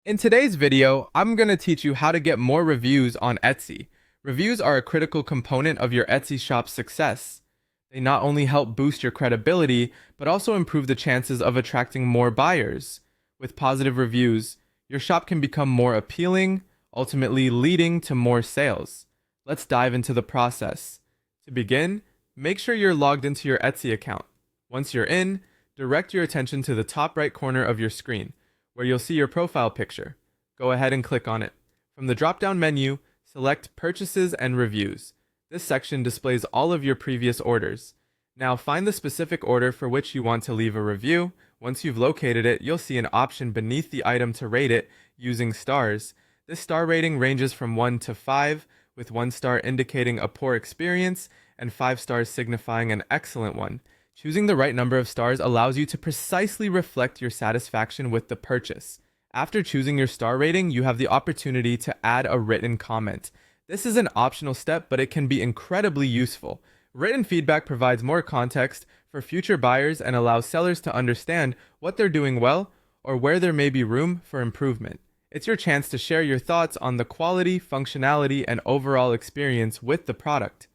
In today's video, I'm going to teach you how to get more reviews on Etsy. Reviews are a critical component of your Etsy shop's success. They not only help boost your credibility, but also improve the chances of attracting more buyers. With positive reviews, your shop can become more appealing, ultimately leading to more sales. Let's dive into the process. To begin, make sure you're logged into your Etsy account. Once you're in, direct your attention to the top right corner of your screen, where you'll see your profile picture. Go ahead and click on it. From the drop-down menu, select Purchases and Reviews. This section displays all of your previous orders. Now find the specific order for which you want to leave a review. Once you've located it, you'll see an option beneath the item to rate it using stars. This star rating ranges from 1 to 5, with 1 star indicating a poor experience and 5 stars signifying an excellent one. Choosing the right number of stars allows you to precisely reflect your satisfaction with the purchase. After choosing your star rating, you have the opportunity to add a written comment. This is an optional step, but it can be incredibly useful. Written feedback provides more context for future buyers and allows sellers to understand what they're doing well or where there may be room for improvement. It's your chance to share your thoughts on the quality, functionality, and overall experience with the product.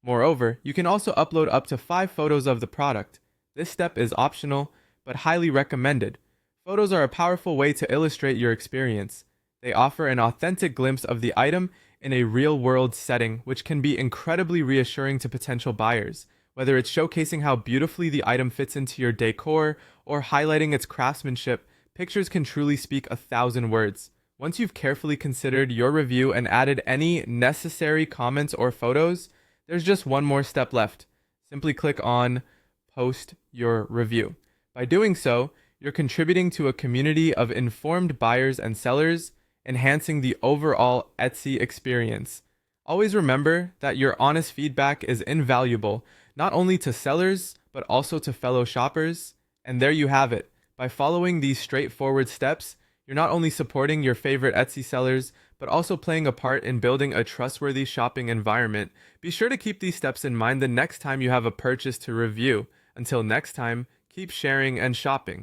Moreover, you can also upload up to 5 photos of the product. This step is optional, but highly recommended. Photos are a powerful way to illustrate your experience. They offer an authentic glimpse of the item in a real-world setting, which can be incredibly reassuring to potential buyers. Whether it's showcasing how beautifully the item fits into your decor or highlighting its craftsmanship, pictures can truly speak 1,000 words. Once you've carefully considered your review and added any necessary comments or photos, there's just one more step left. Simply click on Post Your Review. By doing so, you're contributing to a community of informed buyers and sellers, enhancing the overall Etsy experience. Always remember that your honest feedback is invaluable, not only to sellers, but also to fellow shoppers. And there you have it. By following these straightforward steps, you're not only supporting your favorite Etsy sellers, but also playing a part in building a trustworthy shopping environment. Be sure to keep these steps in mind the next time you have a purchase to review. Until next time, keep sharing and shopping.